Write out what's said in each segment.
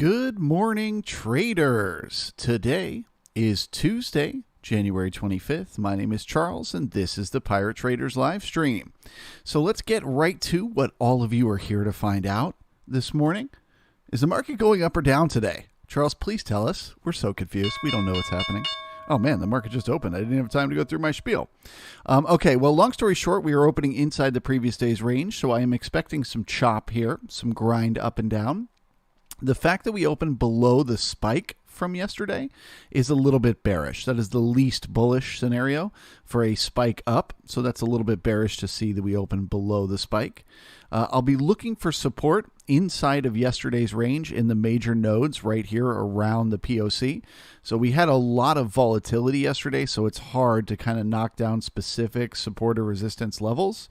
Good morning, traders. Today is Tuesday, January 25th. My name is Charles, and this is the Pirate Traders live stream. So let's get right to what all of you are here to find out this morning. Is the market going up or down today? Charles, please tell us. We're so confused. We don't know what's happening. Oh man, the market just opened. I didn't have time to go through my spiel. Okay, well, long story short, we are opening inside the previous day's range, so I am expecting some chop here, some grind up and down. The fact that we opened below the spike from yesterday is a little bit bearish. That is the least bullish scenario for a spike up. So that's a little bit bearish to see that we opened below the spike. I'll be looking for support inside of yesterday's range in the major nodes right here around the POC. So we had a lot of volatility yesterday, so it's hard to kind of knock down specific support or resistance levels.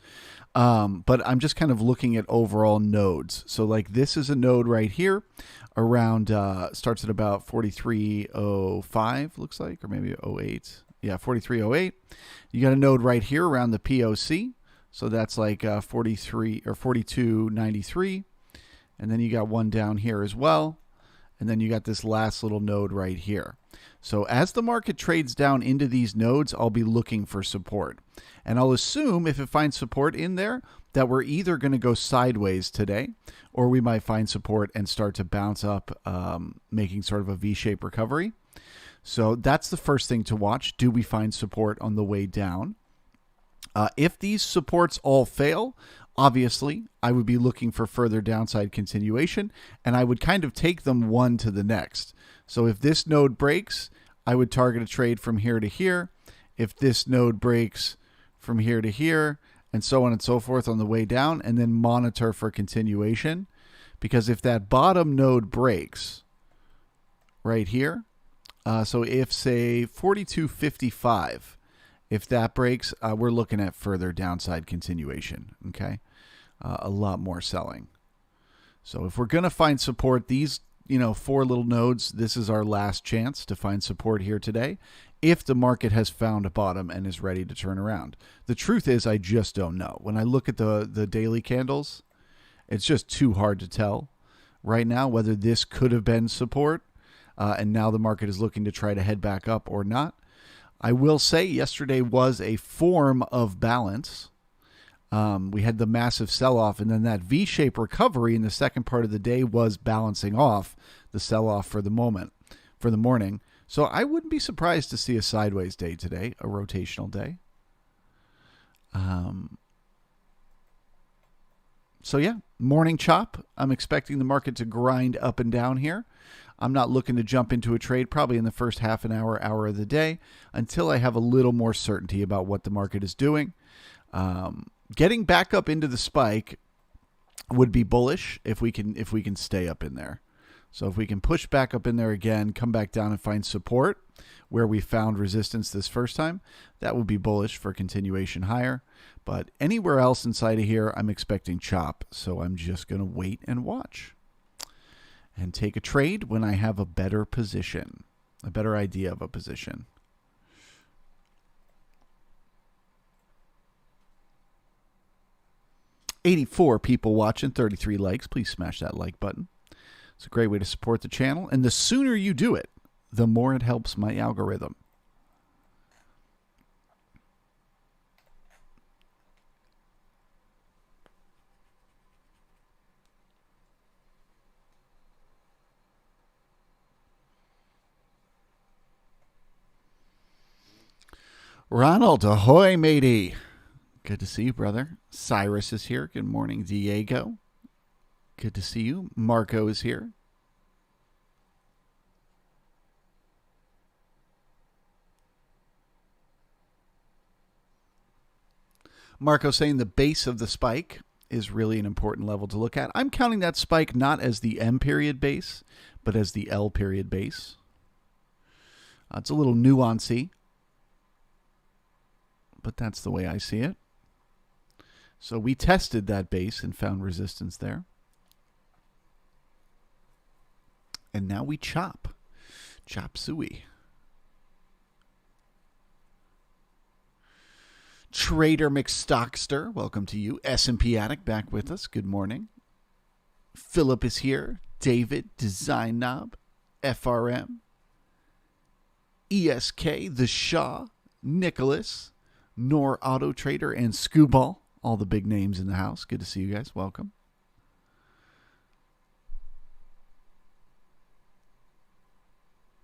But I'm just kind of looking at overall nodes. So like this is a node right here around, starts at about 43.05 looks like, or maybe 08. Yeah, 43.08. You got a node right here around the POC. So that's like 43 or 42.93. And then you got one down here as well. And then you got this last little node right here. So as the market trades down into these nodes, I'll be looking for support. And I'll assume if it finds support in there that we're either going to go sideways today or we might find support and start to bounce up, making sort of a V-shaped recovery. So that's the first thing to watch. Do we find support on the way down? If these supports all fail, obviously, I would be looking for further downside continuation, and I would kind of take them one to the next. So if this node breaks, I would target a trade from here to here. If this node breaks from here to here, and so on and so forth on the way down, and then monitor for continuation. Because if that bottom node breaks right here, so if, say, 42.55, if that breaks, we're looking at further downside continuation, okay? A lot more selling. So if we're going to find support, these, four little nodes, this is our last chance to find support here today if the market has found a bottom and is ready to turn around. The truth is I just don't know. When I look at the daily candles, it's just too hard to tell right now whether this could have been support and now the market is looking to try to head back up or not. I will say yesterday was a form of balance. We had the massive sell-off, and then that V-shaped recovery in the second part of the day was balancing off the sell-off for the morning. So I wouldn't be surprised to see a sideways day today, a rotational day. So yeah, morning chop. I'm expecting the market to grind up and down here. I'm not looking to jump into a trade probably in the first half an hour of the day until I have a little more certainty about what the market is doing. Getting back up into the spike would be bullish if we can stay up in there. So if we can push back up in there again, come back down and find support where we found resistance this first time, that would be bullish for continuation higher. But anywhere else inside of here, I'm expecting chop. So I'm just going to wait and watch and take a trade when I have a better position, a better idea of a position. "84 people watching, 33 likes. Please smash that like button. It's a great way to support the channel. And the sooner you do it, the more it helps my algorithm. Ronald, ahoy, matey. Good to see you, brother. Cyrus is here. Good morning, Diego. Good to see you. Marco is here. Marco saying the base of the spike is really an important level to look at. I'm counting that spike not as the M period base, but as the L period base. It's a little nuancy, but that's the way I see it. So we tested that base and found resistance there. And now we chop. Chop suey. Trader McStockster, welcome to you. S&P Addict back with us. Good morning. Philip is here. David, Design Knob, FRM, ESK, The Shaw, Nicholas, Nor Auto Trader, and Scooball. All the big names in the house. Good to see you guys. Welcome.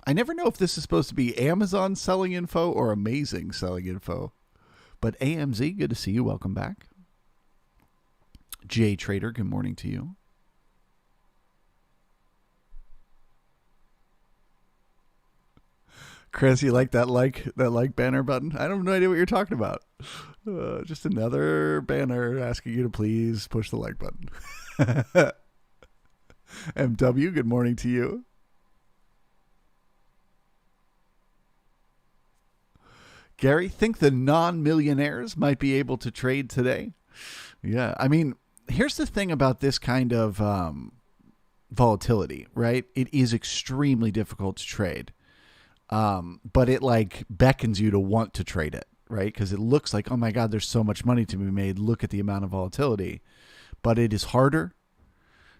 I never know if this is supposed to be Amazon selling info or amazing selling info. But AMZ, good to see you. Welcome back. J Trader, good morning to you. Chris, you like that banner button? I have no idea what you're talking about. Just another banner asking you to please push the like button. MW, good morning to you. Gary, think the non-millionaires might be able to trade today? Yeah, I mean, here's the thing about this kind of volatility, right? It is extremely difficult to trade. But it like beckons you to want to trade it, right? Because it looks like, oh my God, there's so much money to be made. Look at the amount of volatility. But it is harder.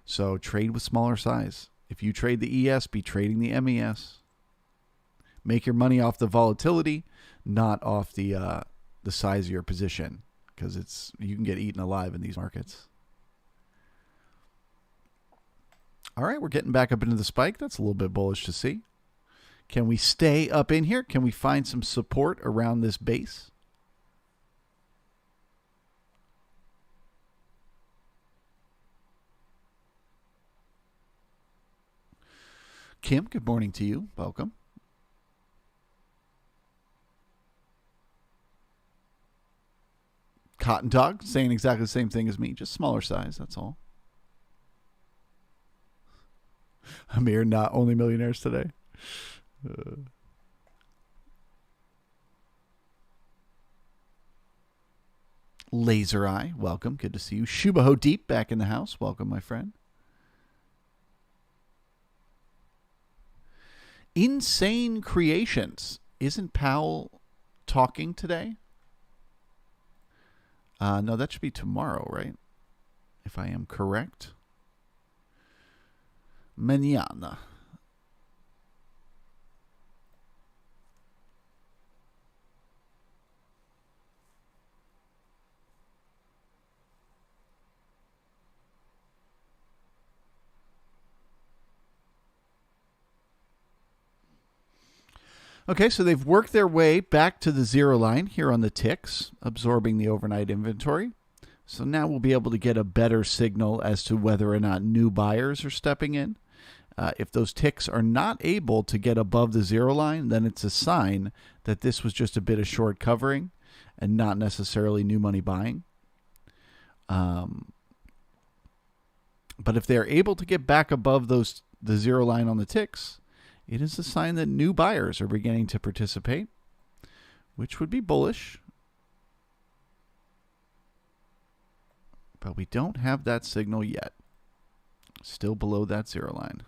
So trade with smaller size. If you trade the ES, be trading the MES. Make your money off the volatility, not off the size of your position, because you can get eaten alive in these markets. All right, we're getting back up into the spike. That's a little bit bullish to see. Can we stay up in here? Can we find some support around this base? Kim, good morning to you. Welcome. Cotton Dog saying exactly the same thing as me, just smaller size, that's all. Amir, not only millionaires today. Laser Eye, welcome. Good to see you. Shubaho Deep back in the house. Welcome, my friend. Insane Creations. Isn't Powell talking today? No, that should be tomorrow, right? If I am correct. Mañana. Okay, so they've worked their way back to the zero line here on the ticks, absorbing the overnight inventory. So now we'll be able to get a better signal as to whether or not new buyers are stepping in. If those ticks are not able to get above the zero line, then it's a sign that this was just a bit of short covering and not necessarily new money buying. But if they're able to get back above the zero line on the ticks, it is a sign that new buyers are beginning to participate, which would be bullish. But we don't have that signal yet. Still below that zero line.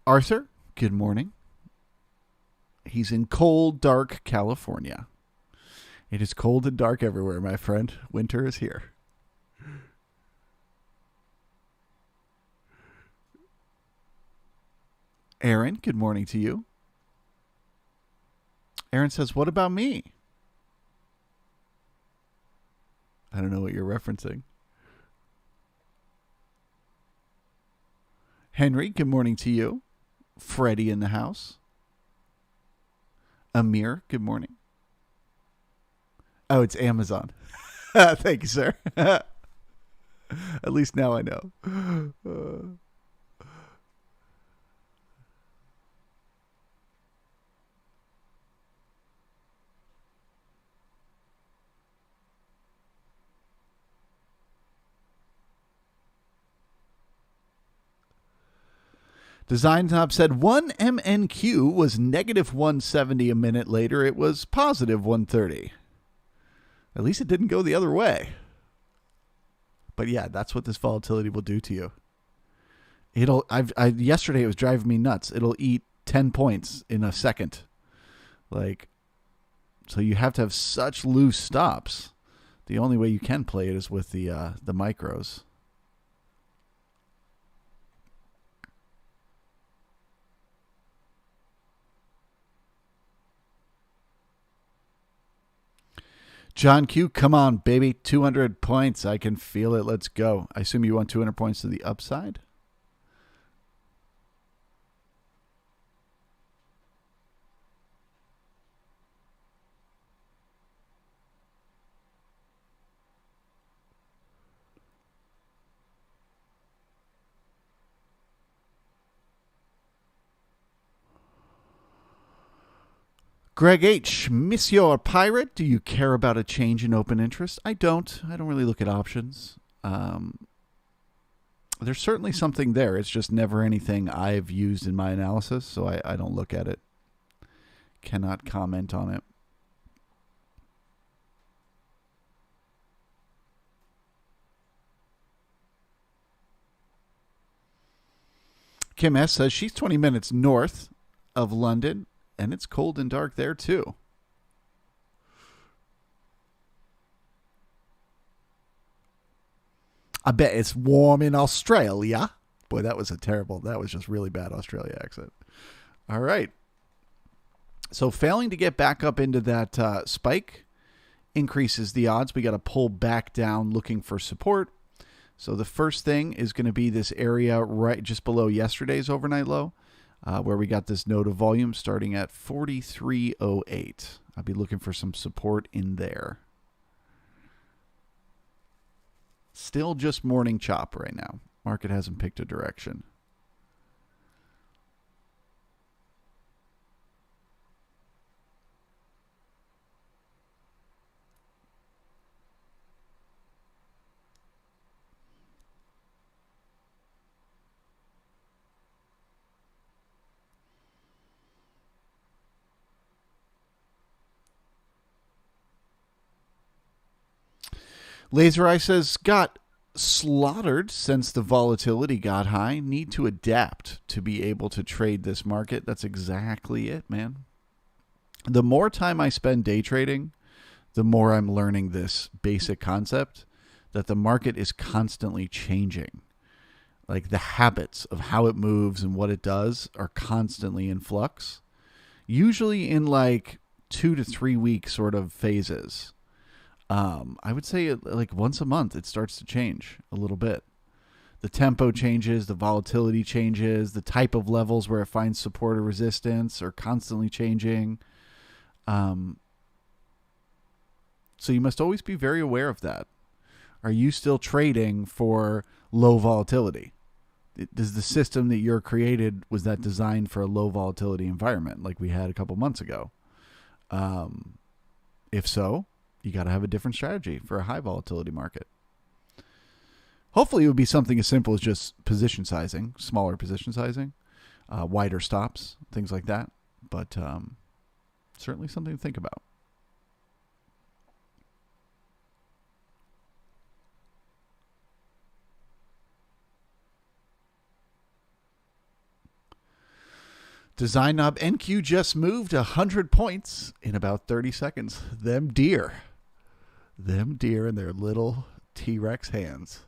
Arthur, good morning. He's in cold, dark California. It is cold and dark everywhere, my friend. Winter is here. Aaron, good morning to you. Aaron says, what about me? I don't know what you're referencing. Henry, good morning to you. Freddie in the house. Amir, good morning. Oh, it's Amazon. Thank you, sir. At least now I know. Design Top said 1 MNQ was negative 170 a minute later. It was positive 130. At least it didn't go the other way. But yeah, that's what this volatility will do to you. Yesterday it was driving me nuts. It'll eat 10 points in a second. Like, So you have to have such loose stops. The only way you can play it is with the micros. John Q, come on, baby. 200 points. I can feel it. Let's go. I assume you want 200 points to the upside? Greg H., Monsieur Pirate, do you care about a change in open interest? I don't. I don't really look at options. There's certainly something there. It's just never anything I've used in my analysis, so I don't look at it. Cannot comment on it. Kim S. says she's 20 minutes north of London, and it's cold and dark there, too. I bet it's warm in Australia. Boy, that was just really bad Australia accent. All right. So failing to get back up into that spike increases the odds. We got to pull back down looking for support. So the first thing is going to be this area right just below yesterday's overnight low, where we got this node of volume starting at 43.08. I'll be looking for some support in there. Still just morning chop right now. Market hasn't picked a direction. Laser Eye says, got slaughtered since the volatility got high. Need to adapt to be able to trade this market. That's exactly it, man. The more time I spend day trading, the more I'm learning this basic concept that the market is constantly changing. Like the habits of how it moves and what it does are constantly in flux, usually in like 2 to 3 week sort of phases. I would say like once a month, it starts to change a little bit. The tempo changes, the volatility changes, the type of levels where it finds support or resistance are constantly changing. So you must always be very aware of that. Are you still trading for low volatility? Does the system that you're created, was that designed for a low volatility environment like we had a couple months ago? If so, you got to have a different strategy for a high volatility market. Hopefully it would be something as simple as just position sizing, smaller position sizing, wider stops, things like that. But certainly something to think about. Design Knob NQ just moved 100 points in about 30 seconds. Them deer in their little T-Rex hands.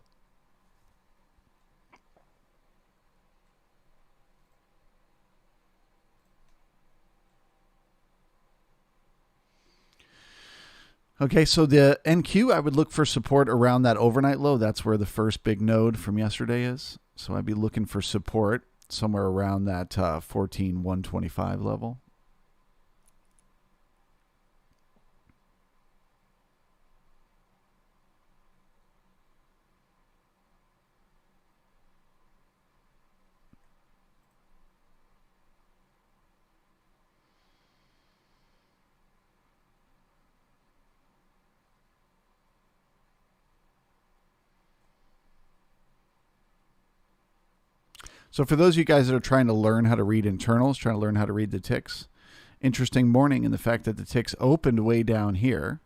Okay, so the NQ, I would look for support around that overnight low. That's where the first big node from yesterday is. So I'd be looking for support somewhere around that 14,125 level. So for those of you guys that are trying to learn how to read internals, trying to learn how to read the ticks, interesting morning in the fact that the ticks opened way down here,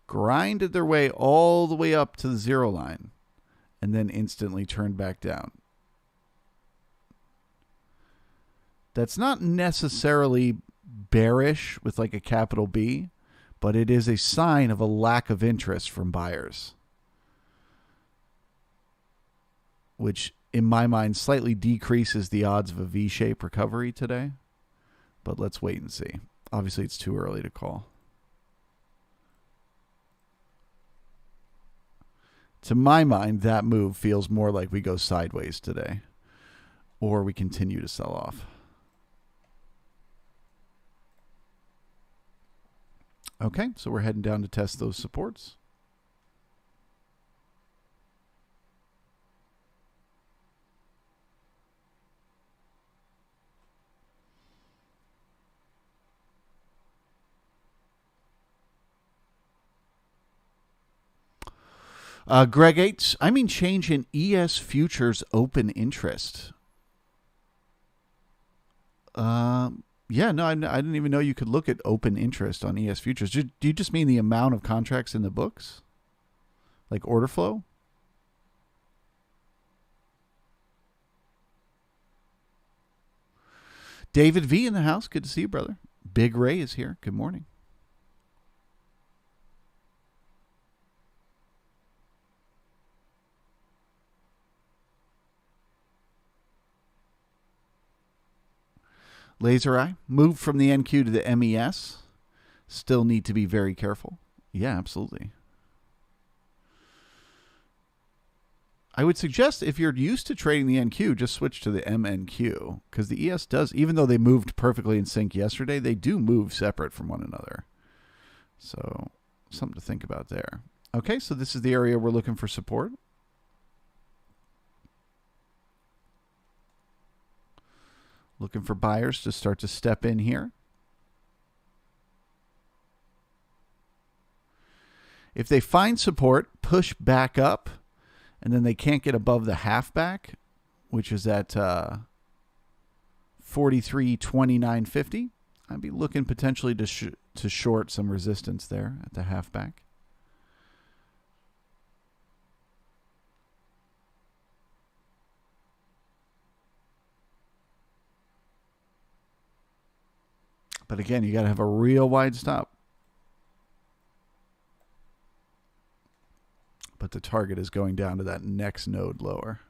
grinded their way all the way up to the zero line, and then instantly turned back down. That's not necessarily bearish with like a capital B, but it is a sign of a lack of interest from buyers, which in my mind slightly decreases the odds of a V-shaped recovery today. But let's wait and see. Obviously, it's too early to call. To my mind, that move feels more like we go sideways today, or we continue to sell off. Okay, so we're heading down to test those supports. Greg H, I mean change in ES futures open interest. Yeah, no, I didn't even know you could look at open interest on ES futures. Do you just mean the amount of contracts in the books? Like order flow? David V in the house. Good to see you, brother. Big Ray is here. Good morning. Laser Eye, moved from the NQ to the MES. Still need to be very careful. Yeah, absolutely. I would suggest if you're used to trading the NQ, just switch to the MNQ, because the ES does, even though they moved perfectly in sync yesterday, they do move separate from one another. So something to think about there. Okay, so this is the area we're looking for support. Looking for buyers to start to step in here. If they find support, push back up, and then they can't get above the halfback, which is at 43.2950. I'd be looking potentially to short some resistance there at the halfback. But again, you got to have a real wide stop. But the target is going down to that next node lower.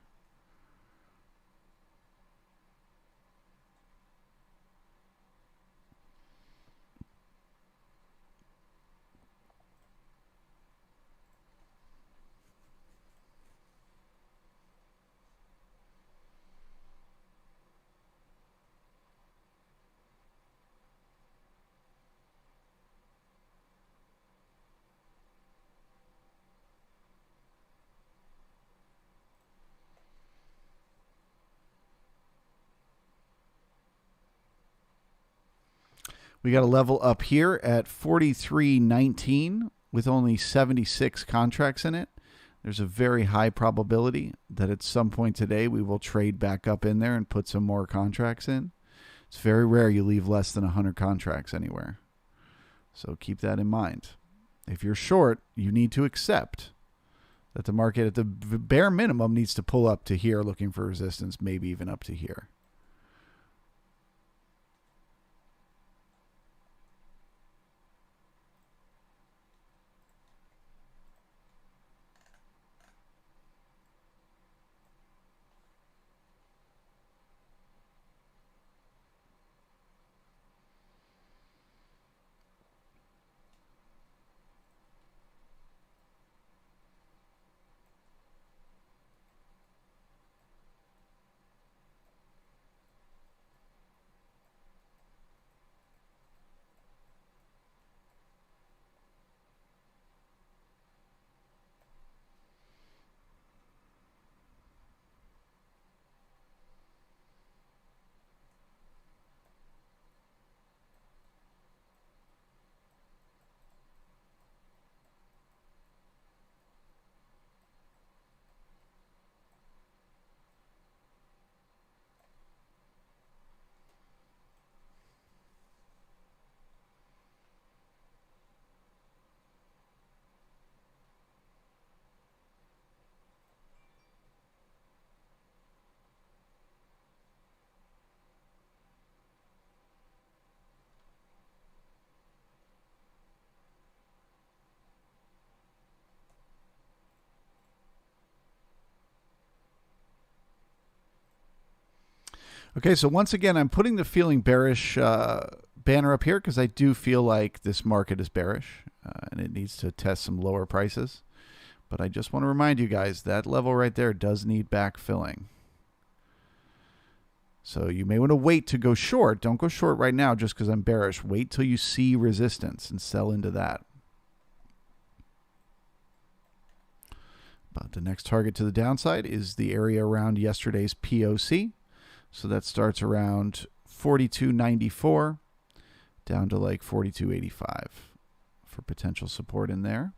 We got a level up here at 43.19 with only 76 contracts in it. There's a very high probability that at some point today we will trade back up in there and put some more contracts in. It's very rare you leave less than 100 contracts anywhere. So keep that in mind. If you're short, you need to accept that the market at the bare minimum needs to pull up to here looking for resistance, maybe even up to here. Okay, so once again, I'm putting the feeling bearish banner up here because I do feel like this market is bearish and it needs to test some lower prices. But I just want to remind you guys that level right there does need backfilling. So you may want to wait to go short. Don't go short right now just because I'm bearish. Wait till you see resistance and sell into that. But the next target to the downside is the area around yesterday's POC. So that starts around 42.94 down to like 42.85 for potential support in there.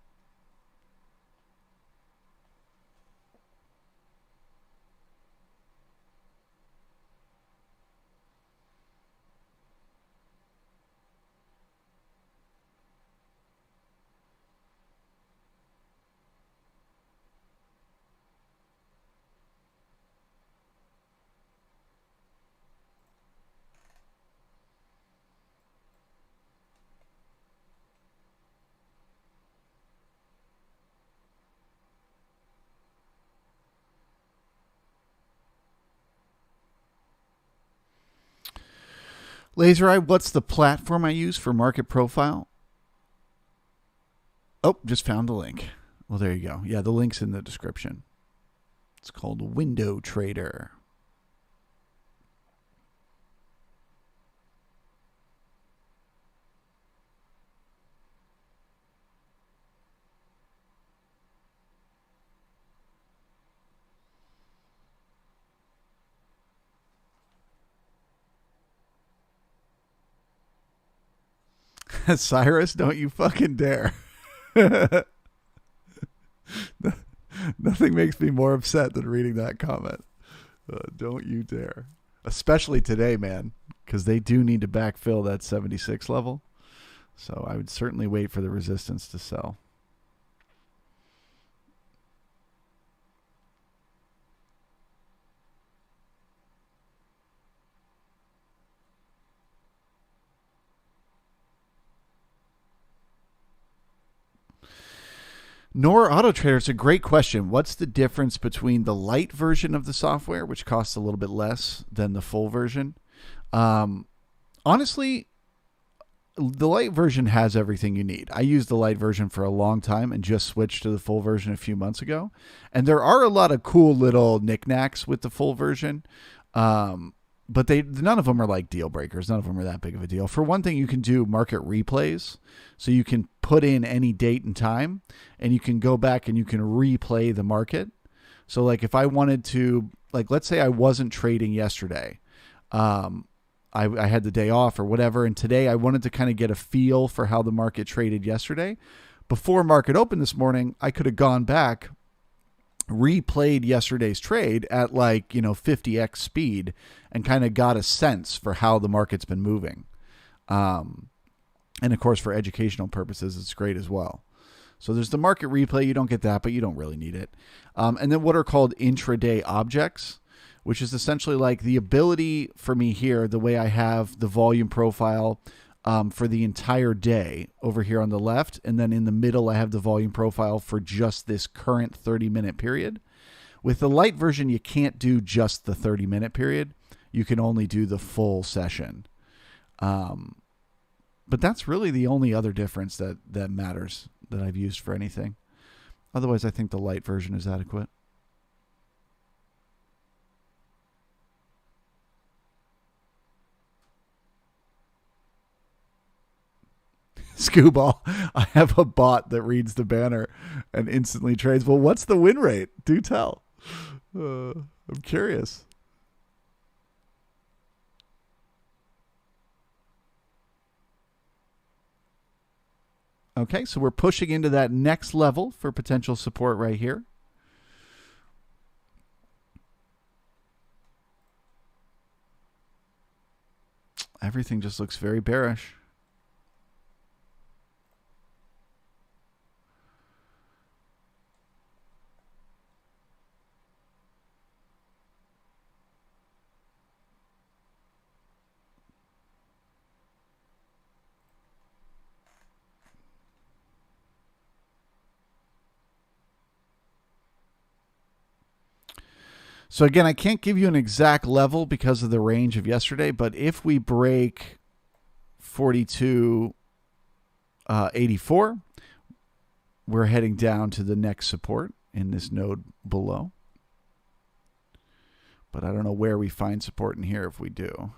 Laser Eye, what's the platform I use for market profile? Oh, just found the link. Well, there you go. Yeah, the link's in the description. It's called Window Trader. Cyrus, don't you fucking dare. Nothing makes me more upset than reading that comment. Don't you dare. Especially today, man, because they do need to backfill that 76 level. So I would certainly wait for the resistance to sell. Nor Auto Trader, it's a great question. What's the difference between the light version of the software, which costs a little bit less than the full version? Honestly, the light version has everything you need. I used the light version for a long time and just switched to the full version a few months ago. And there are a lot of cool little knickknacks with the full version. But none of them are like deal breakers. None of them are that big of a deal. For one thing, you can do market replays. So you can put in any date and time, and you can go back and you can replay the market. So like if I wanted to, like let's say I wasn't trading yesterday. I had the day off or whatever, and today I wanted to kind of get a feel for how the market traded yesterday. Before market open this morning, I could have gone back, replayed yesterday's trade at 50x speed and kind of got a sense for how the market's been moving. And of course, for educational purposes, it's great as well. So there's the market replay. You don't get that, but you don't really need it. And then what are called intraday objects, which is essentially like the ability for me here, the way I have the volume profile for the entire day over here on the left. And then in the middle, I have the volume profile for just this current 30-minute period. With the light version, you can't do just the 30-minute period. You can only do the full session. But that's really the only other difference that matters that I've used for anything. Otherwise, I think the light version is adequate. Scooball, I have a bot that reads the banner and instantly trades. Well, what's the win rate? Do tell. I'm curious. Okay, so we're pushing into that next level for potential support right here. Everything just looks very bearish. So again, I can't give you an exact level because of the range of yesterday, but if we break 42.84, we're heading down to the next support in this node below. But I don't know where we find support in here if we do.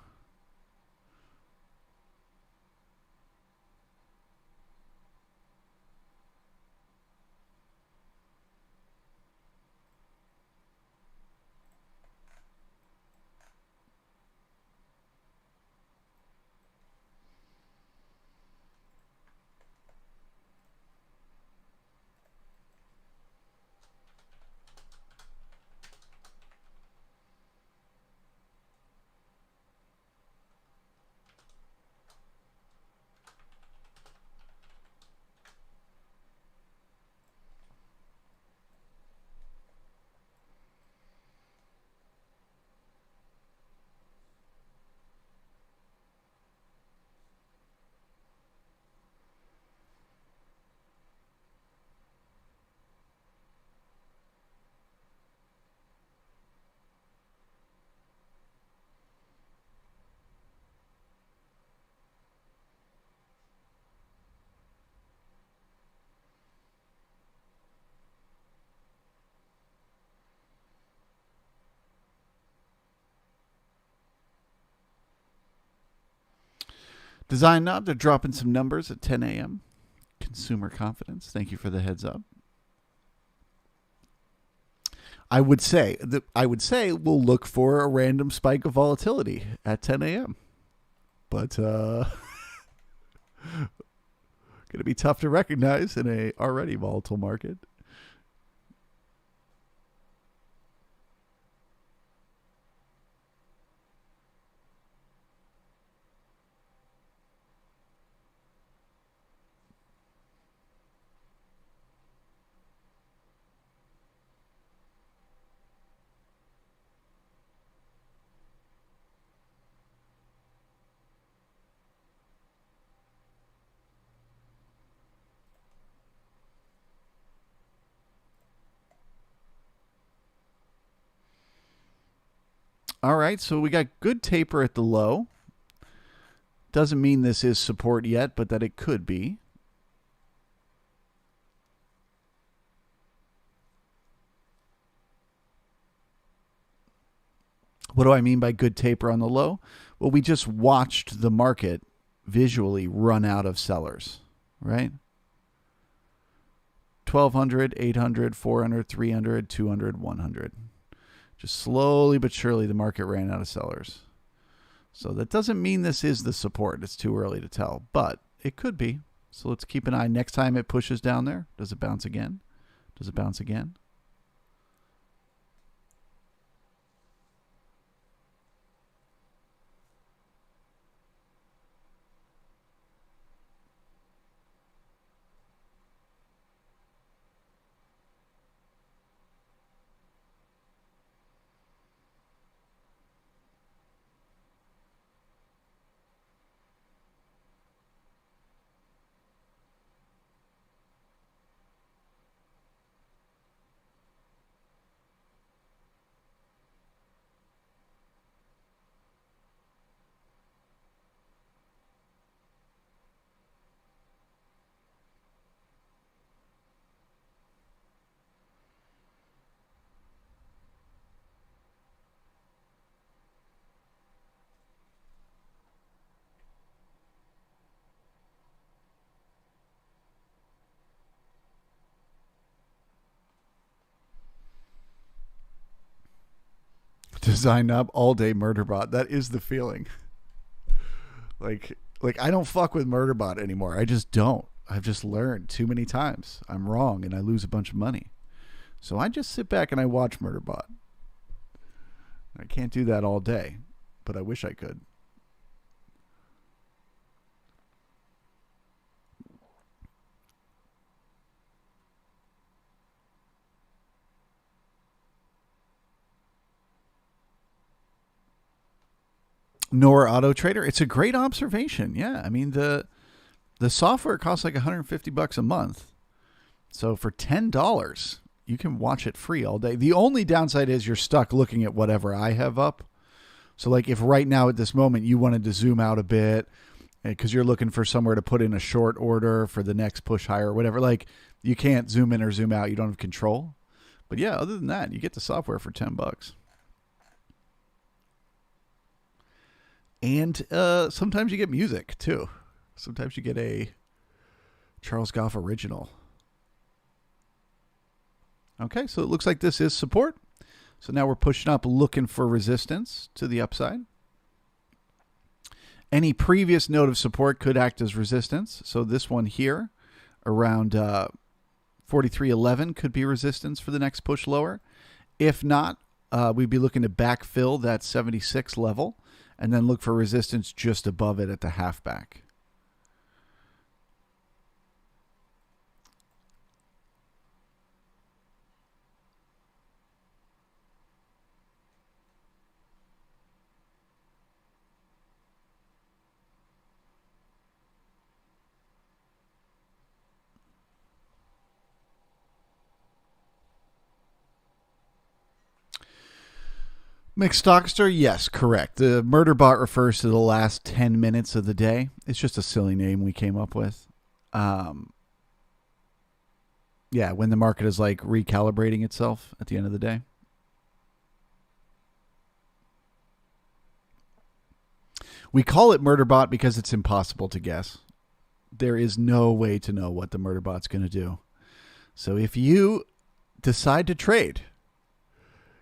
Design Knob, they're dropping some numbers at 10 a.m. Consumer confidence. Thank you for the heads up. I would say we'll look for a random spike of volatility at 10 a.m. But going to be tough to recognize in a already volatile market. All right, so we got good taper at the low. Doesn't mean this is support yet, but that it could be. What do I mean by good taper on the low? Well, we just watched the market visually run out of sellers, right? 1,200, 800, 400, 300, 200, 100. Just slowly but surely the market ran out of sellers. So that doesn't mean this is the support. It's too early to tell, but it could be. So let's keep an eye. Next time it pushes down there, does it bounce again? Does it bounce again? Design up all day Murderbot. That is the feeling. Like I don't fuck with Murderbot anymore. I just don't. I've just learned too many times I'm wrong and I lose a bunch of money. So I just sit back and I watch Murderbot. I can't do that all day, but I wish I could. Nor Auto Trader. It's a great observation. Yeah, I mean the software costs like $150 a month. So for $10, you can watch it free all day. The only downside is you're stuck looking at whatever I have up. So like if right now at this moment you wanted to zoom out a bit because you're looking for somewhere to put in a short order for the next push higher or whatever, like you can't zoom in or zoom out. You don't have control. But yeah, other than that, you get the software for $10. And sometimes you get music too. Sometimes you get a Charles Goff original. Okay, so it looks like this is support. So now we're pushing up, looking for resistance to the upside. Any previous node of support could act as resistance. So this one here around 43.11 could be resistance for the next push lower. If not, we'd be looking to backfill that 76 level and then look for resistance just above it at the halfback. McStockster, yes, correct. The murder bot refers to the last 10 minutes of the day. It's just a silly name we came up with. Yeah, when the market is like recalibrating itself at the end of the day. We call it murder bot because it's impossible to guess. There is no way to know what the murder bot's going to do. So if you decide to trade,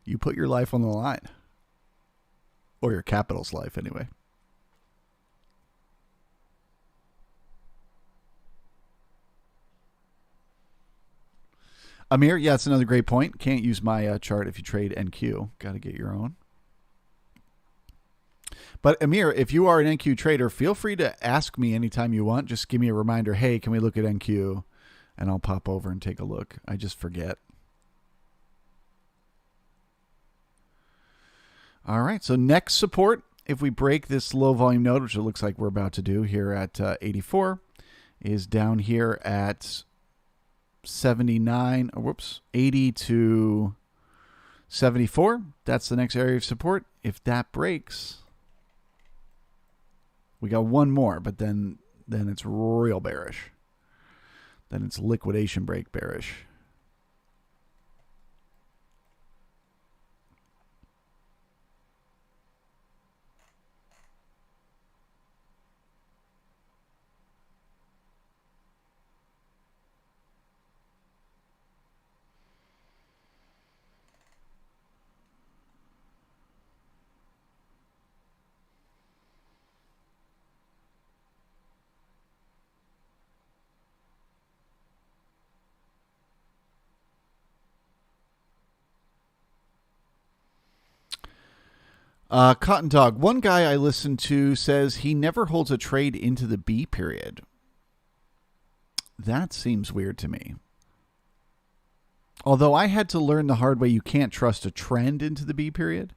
you put your life on the line. Or your capital's life, anyway. Amir, yeah, that's another great point. Can't use my chart if you trade NQ. Got to get your own. But Amir, if you are an NQ trader, feel free to ask me anytime you want. Just give me a reminder. Hey, can we look at NQ? And I'll pop over and take a look. I just forget. All right, so next support, if we break this low volume node, which it looks like we're about to do here at 84, is down here at 79, whoops, 80 to 74. That's the next area of support. If that breaks, we got one more, but then it's real bearish. Then it's liquidation break bearish. Cotton Dog. One guy I listened to says he never holds a trade into the B period. That seems weird to me. Although I had to learn the hard way, you can't trust a trend into the B period.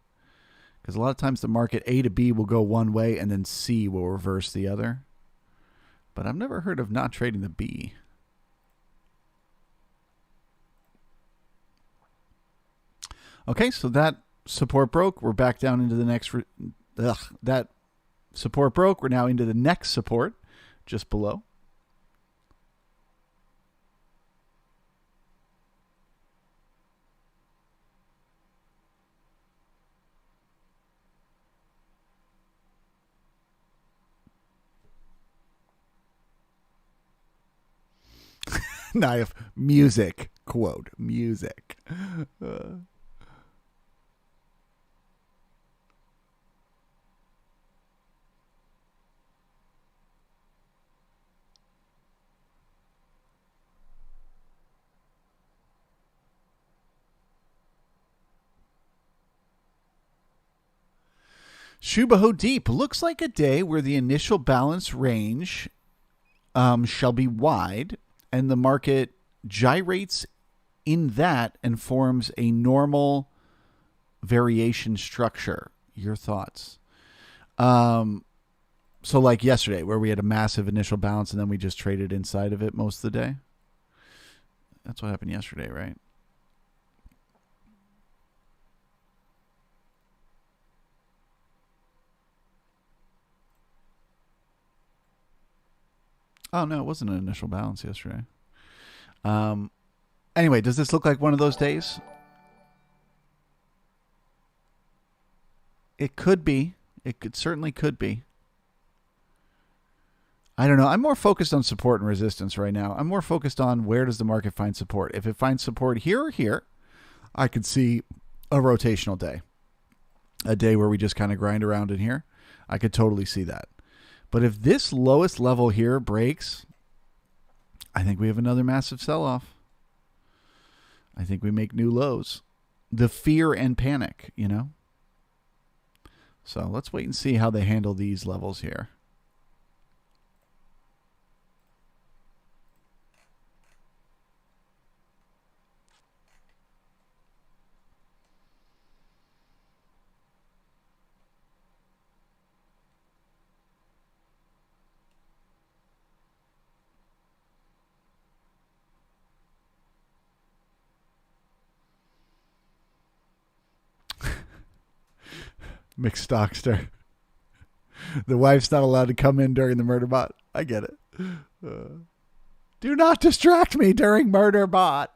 Because a lot of times the market A to B will go one way and then C will reverse the other. But I've never heard of not trading the B. Okay, so that support broke. We're back down into the next. That support broke. We're now into the next support just below. Knife music quote music. Shubaho Deep looks like a day where the initial balance range shall be wide and the market gyrates in that and forms a normal variation structure. Your thoughts? So like yesterday where we had a massive initial balance and then we just traded inside of it most of the day. That's what happened yesterday, right? Oh, no, it wasn't an initial balance yesterday. Anyway, does this look like one of those days? It could be. Certainly could be. I don't know. I'm more focused on support and resistance right now. I'm more focused on where does the market find support. If it finds support here or here, I could see a rotational day. A day where we just kind of grind around in here. I could totally see that. But if this lowest level here breaks, I think we have another massive sell-off. I think we make new lows. The fear and panic, you know? So let's wait and see how they handle these levels here. McStockster. The wife's not allowed to come in during the murder bot. I get it. Do not distract me during murder bot.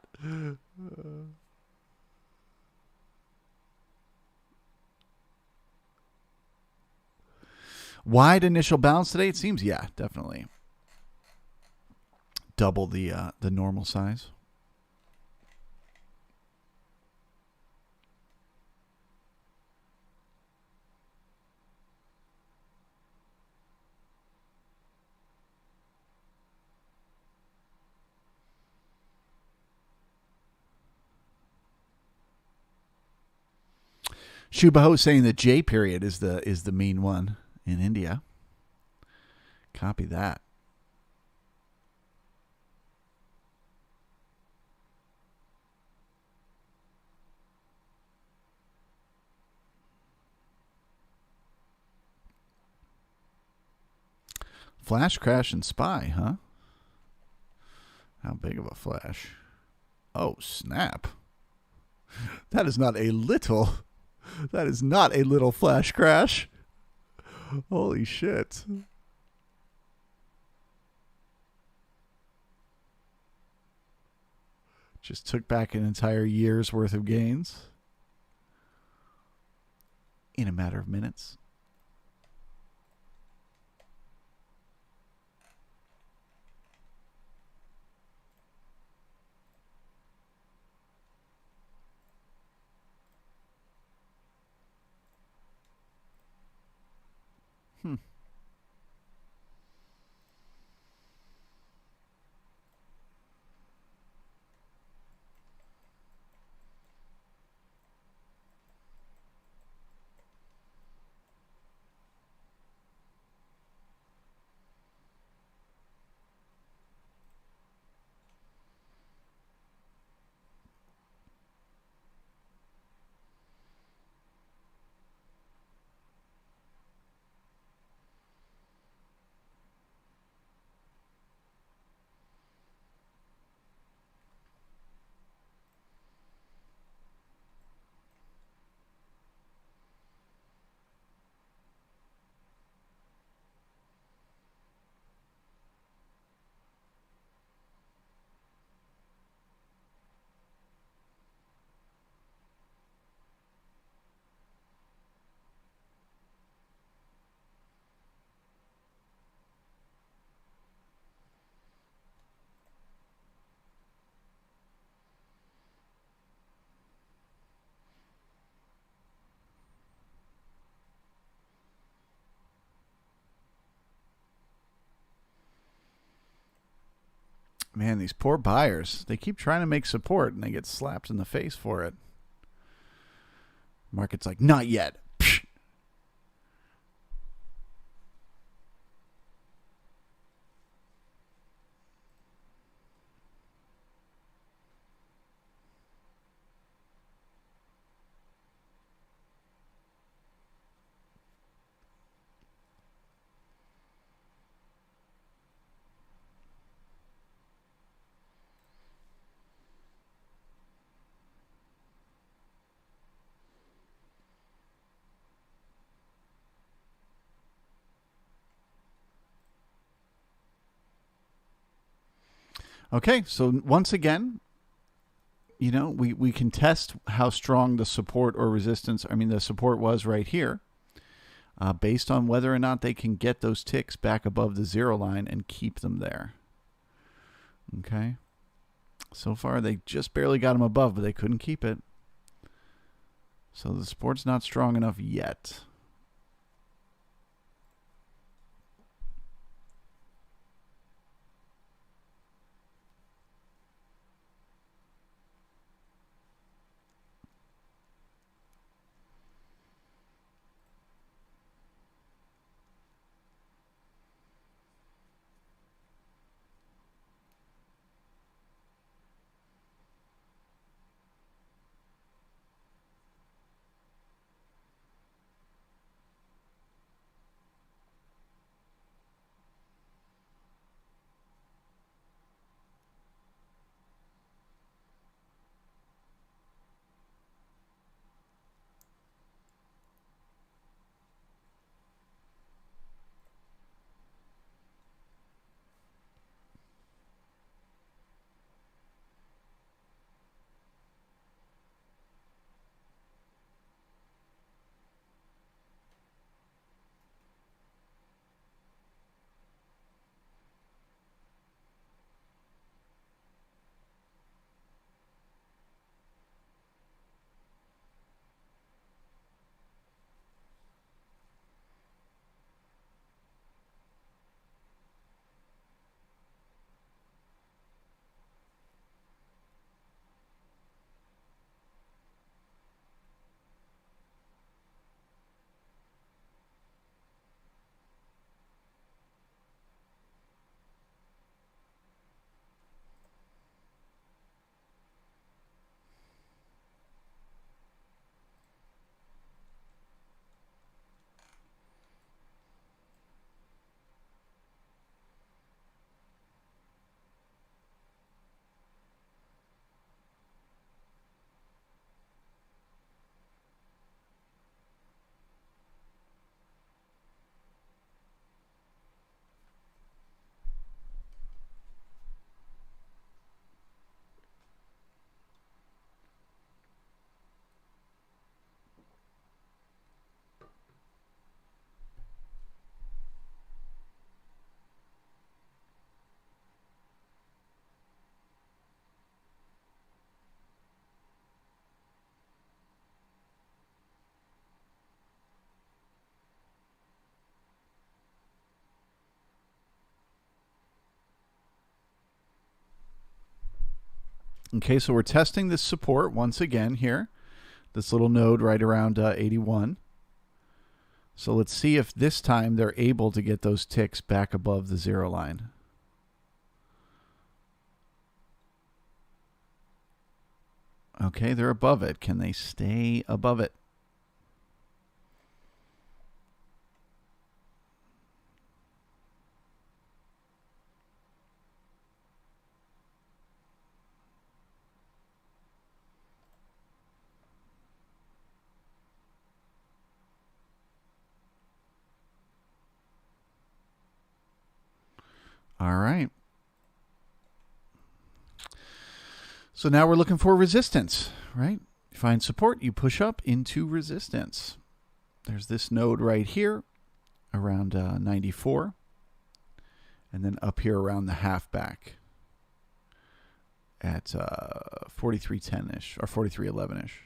Wide initial balance today. It seems, yeah, definitely double the normal size. Shubaho saying the J period is the mean one in India. Copy that. Flash, crash, and spy, huh? How big of a flash? Oh, snap. That is not a little. That is not a little flash crash. Holy shit. Just took back an entire year's worth of gains in a matter of minutes. Man, these poor buyers. They keep trying to make support and they get slapped in the face for it. Market's like, not yet. Psh. Okay, so once again, we can test how strong the support or resistance, the support was right here, based on whether or not they can get those ticks back above the 0 line and keep them there. Okay. So far, they just barely got them above, but they couldn't keep it. So the support's not strong enough yet. Okay, so we're testing this support once again here. This little node right around 81. So let's see if this time they're able to get those ticks back above the 0 line. Okay, they're above it. Can they stay above it? All right. So now we're looking for resistance, right? You find support, you push up into resistance. There's this node right here around 94. And then up here around the halfback at 43.10-ish or 43.11-ish.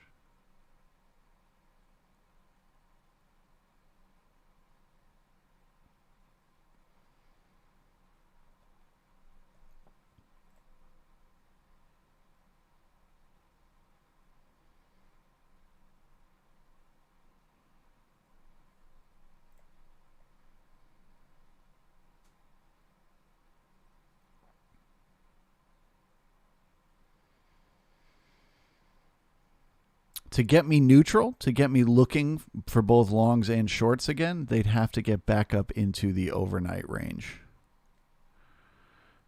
To get me neutral, to get me looking for both longs and shorts again, they'd have to get back up into the overnight range.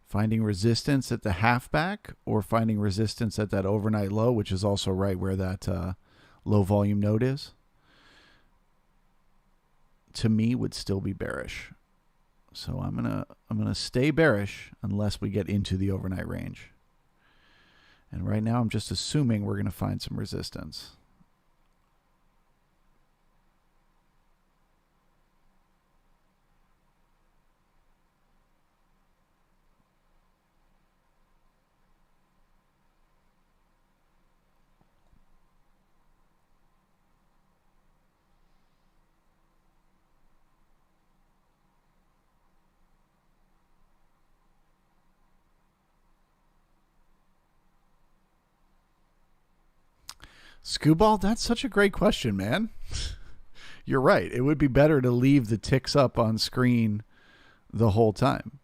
Finding resistance at the halfback or finding resistance at that overnight low, which is also right where that low volume node is, to me would still be bearish. So I'm gonna stay bearish unless we get into the overnight range. And right now I'm just assuming we're gonna find some resistance. Scooball, that's such a great question, man. You're right. It would be better to leave the ticks up on screen the whole time.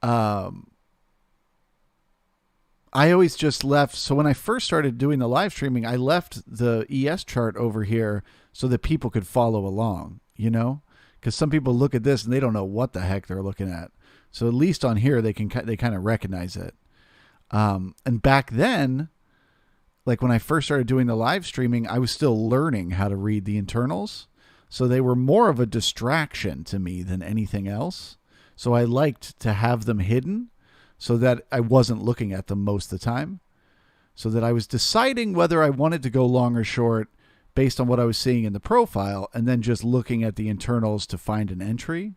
I always just left. So when I first started doing the live streaming, I left the ES chart over here so that people could follow along, because some people look at this and they don't know what the heck they're looking at. So at least on here, they kind of recognize it. And back then, like when I first started doing the live streaming, I was still learning how to read the internals. So they were more of a distraction to me than anything else. So I liked to have them hidden so that I wasn't looking at them most of the time. So that I was deciding whether I wanted to go long or short based on what I was seeing in the profile and then just looking at the internals to find an entry.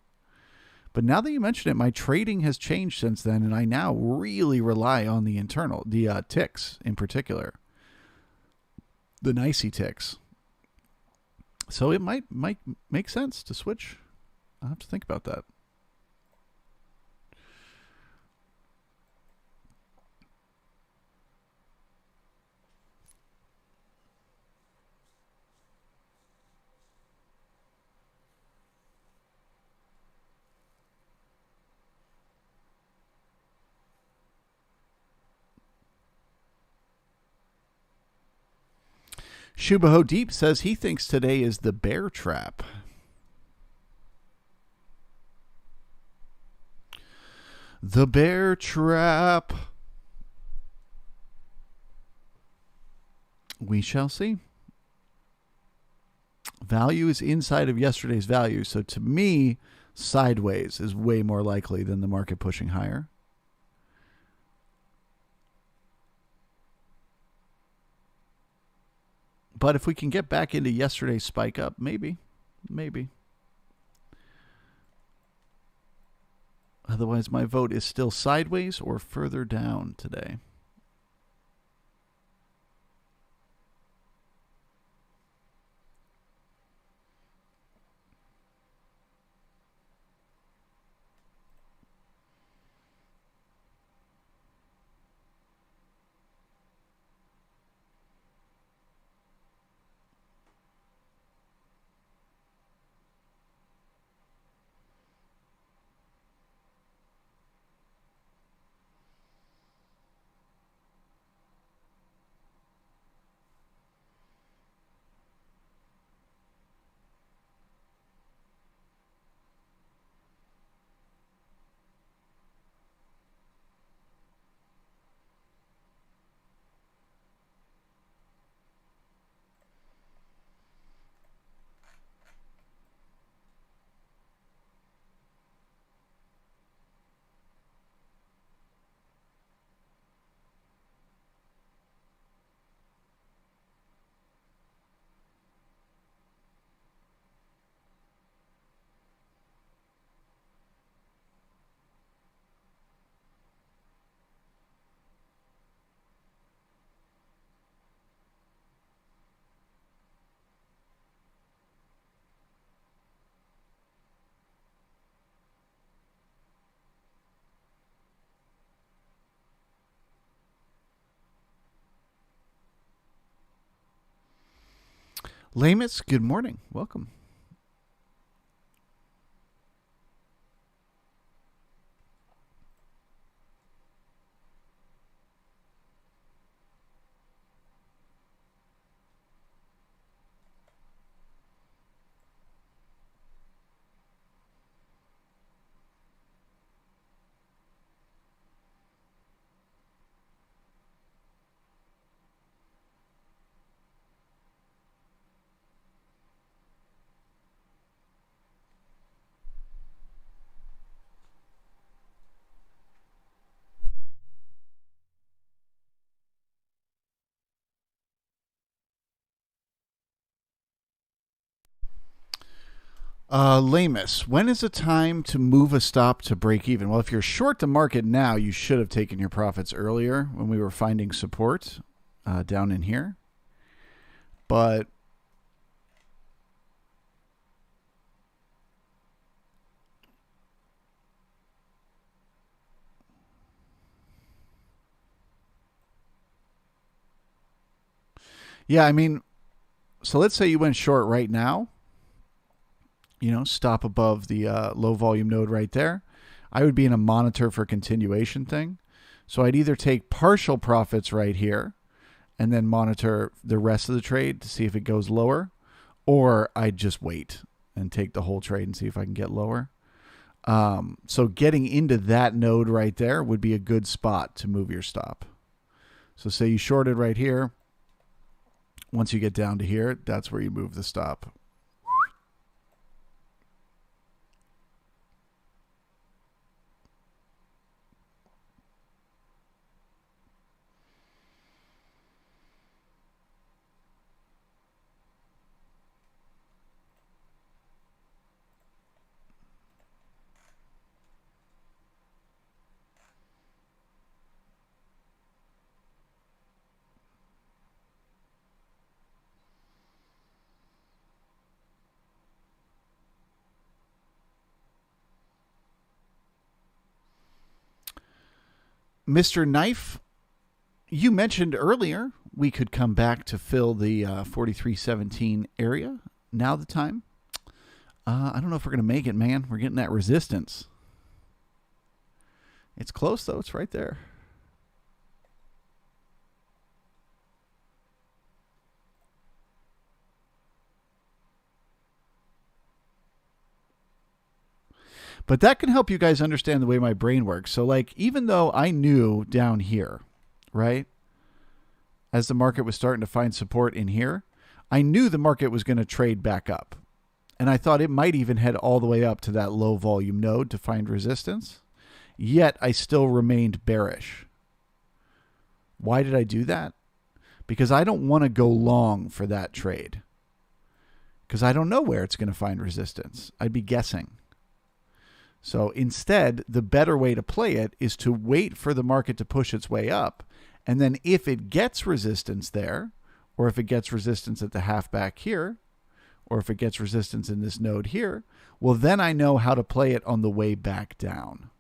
But now that you mention it, my trading has changed since then, and I now really rely on the ticks in particular. The nicey ticks. So it might make sense to switch. I'll have to think about that. Shubaho Deep says he thinks today is the bear trap. The bear trap. We shall see. Value is inside of yesterday's value. So to me, sideways is way more likely than the market pushing higher. But if we can get back into yesterday's spike up, maybe. Otherwise, my vote is still sideways or further down today. Lamus, good morning. Welcome. Lamus, when is the time to move a stop to break even? Well, if you're short the market now, you should have taken your profits earlier when we were finding support down in here. But yeah, I mean, so let's say you went short right now. Stop above the low volume node right there. I would be in a monitor for continuation thing. So I'd either take partial profits right here and then monitor the rest of the trade to see if it goes lower, or I'd just wait and take the whole trade and see if I can get lower. So getting into that node right there would be a good spot to move your stop. So say you shorted right here. Once you get down to here, that's where you move the stop. Mr. Knife, you mentioned earlier we could come back to fill the 4317 area. Now the time? I don't know if we're going to make it, man. We're getting that resistance. It's close, though. It's right there. But that can help you guys understand the way my brain works. So, like, even though I knew down here, right, as the market was starting to find support in here, I knew the market was going to trade back up. And I thought it might even head all the way up to that low volume node to find resistance. Yet I still remained bearish. Why did I do that? Because I don't want to go long for that trade. Because I don't know where it's going to find resistance. I'd be guessing. So instead, the better way to play it is to wait for the market to push its way up. And then if it gets resistance there, or if it gets resistance at the half back here, or if it gets resistance in this node here, well, then I know how to play it on the way back down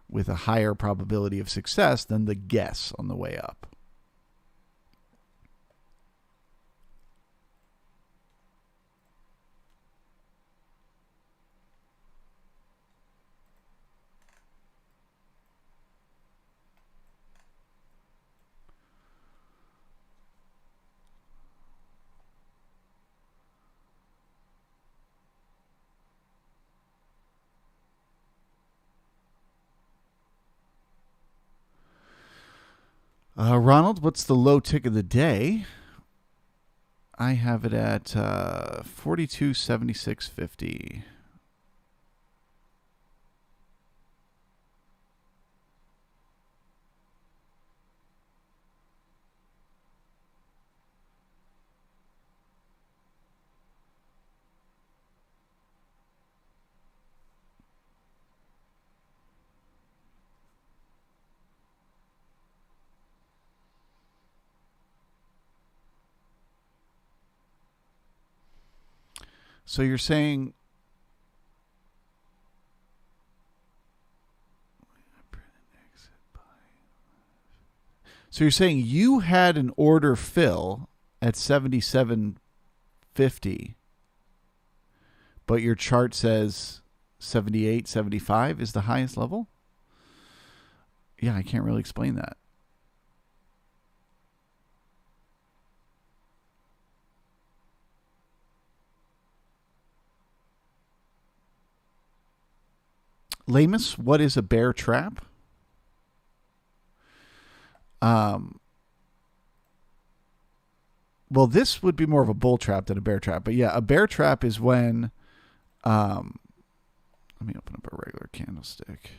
with a higher probability of success than the guess on the way up. Ronald, what's the low tick of the day? I have it at 42.7650. So you're saying you had an order fill at 77.50, but your chart says 78.75 is the highest level? Yeah, I can't really explain that. Lamus, what is a bear trap? Well, this would be more of a bull trap than a bear trap. But yeah, a bear trap is when, let me open up a regular candlestick.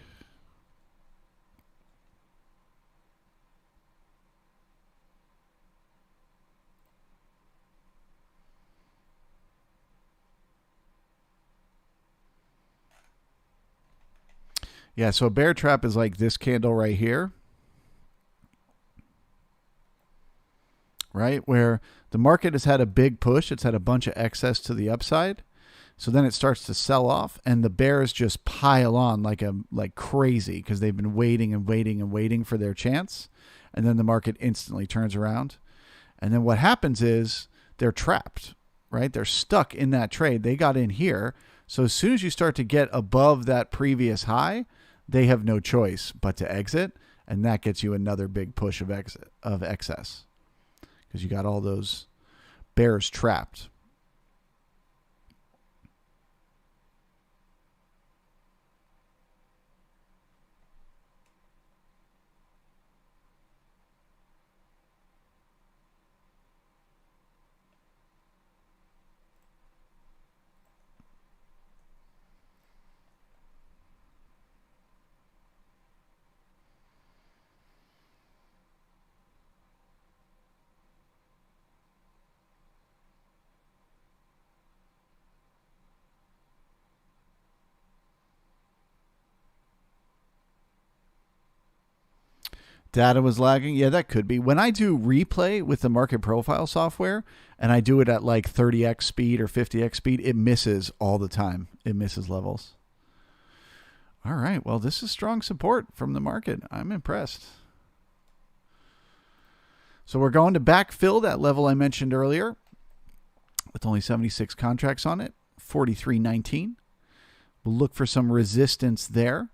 Yeah, so a bear trap is like this candle right here, right? Where the market has had a big push. It's had a bunch of excess to the upside. So then it starts to sell off, and the bears just pile on like crazy because they've been waiting and waiting and waiting for their chance. And then the market instantly turns around. And then what happens is they're trapped, right? They're stuck in that trade. They got in here. So as soon as you start to get above that previous high, they have no choice but to exit. And that gets you another big push of excess because you got all those bears trapped. Data was lagging. Yeah, that could be. When I do replay with the market profile software and I do it at like 30x speed or 50x speed, it misses all the time. It misses levels. All right. Well, this is strong support from the market. I'm impressed. So we're going to backfill that level I mentioned earlier with only 76 contracts on it, 43.19. We'll look for some resistance there.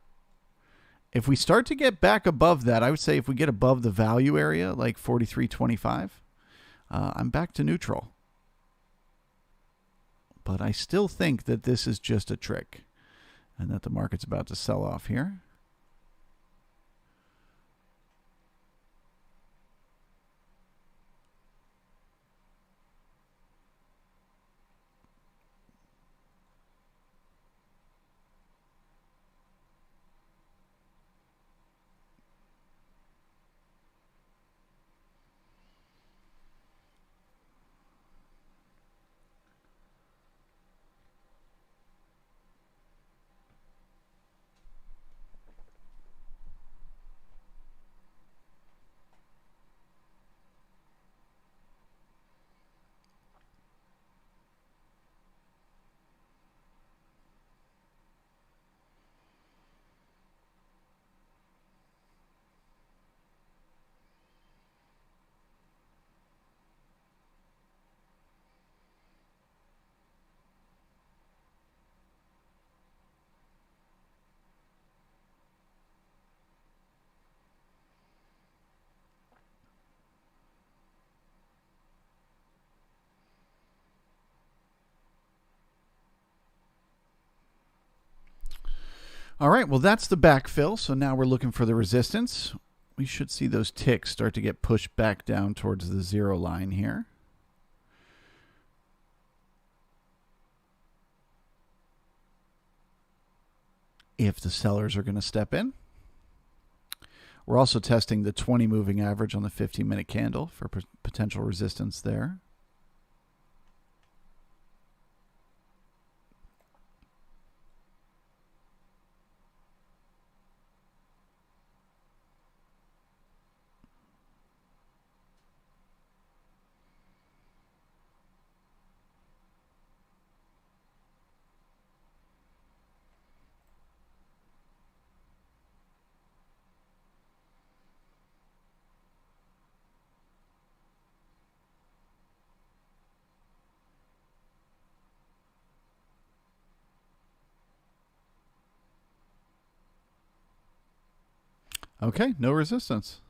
If we start to get back above that, I would say if we get above the value area, like 43.25, I'm back to neutral. But I still think that this is just a trick and that the market's about to sell off here. All right, well, that's the backfill. So now we're looking for the resistance. We should see those ticks start to get pushed back down towards the 0 line here. If the sellers are going to step in. We're also testing the 20 moving average on the 15-minute candle for potential resistance there. Okay, no resistance.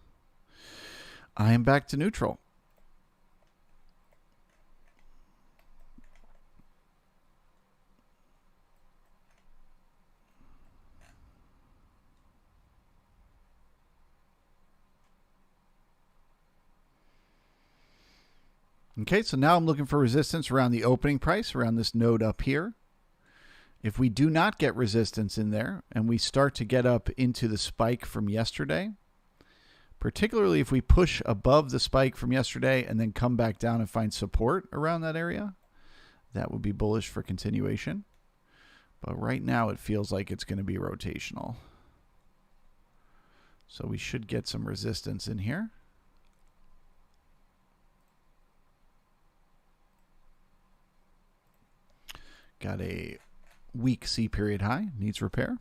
I am back to neutral. Okay, so now I'm looking for resistance around the opening price, around this node up here. If we do not get resistance in there and we start to get up into the spike from yesterday, particularly if we push above the spike from yesterday and then come back down and find support around that area, that would be bullish for continuation. But right now it feels like it's going to be rotational. So we should get some resistance in here. Got a weak C period high, needs repair.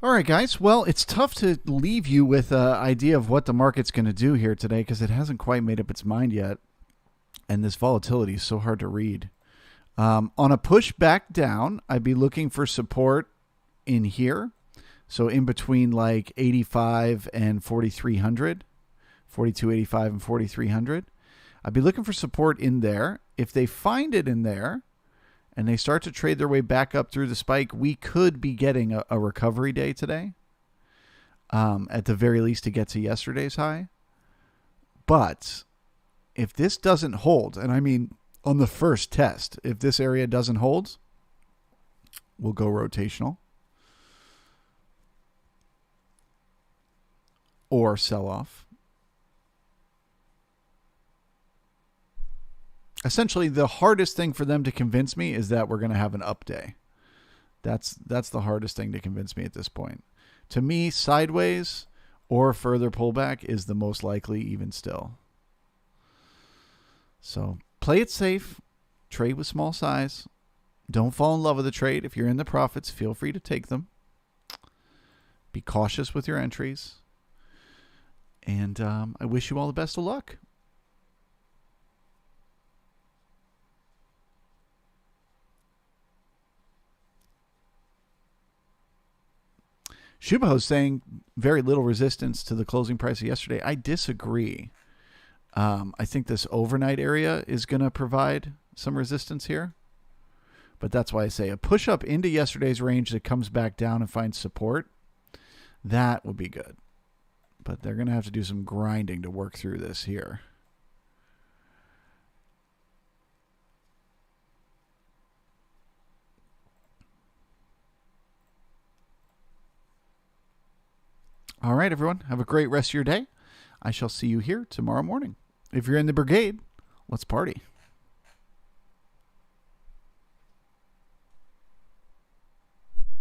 All right, guys. Well, it's tough to leave you with an idea of what the market's going to do here today because it hasn't quite made up its mind yet. And this volatility is so hard to read. On a push back down, I'd be looking for support in here. So in between like 85 and 4,300, 42.85 and 4,300. I'd be looking for support in there. If they find it in there, and they start to trade their way back up through the spike, we could be getting a recovery day today. At the very least to get to yesterday's high. But if this doesn't hold, and I mean on the first test, if this area doesn't hold, we'll go rotational. Or sell off. Essentially, the hardest thing for them to convince me is that we're going to have an up day. That's the hardest thing to convince me at this point. To me, sideways or further pullback is the most likely even still. So play it safe. Trade with small size. Don't fall in love with the trade. If you're in the profits, feel free to take them. Be cautious with your entries. And I wish you all the best of luck. Shubaho's saying very little resistance to the closing price of yesterday. I disagree. I think this overnight area is going to provide some resistance here. But that's why I say a push up into yesterday's range that comes back down and finds support, that would be good. But they're going to have to do some grinding to work through this here. All right, everyone. Have a great rest of your day. I shall see you here tomorrow morning. If you're in the Brigade, let's party.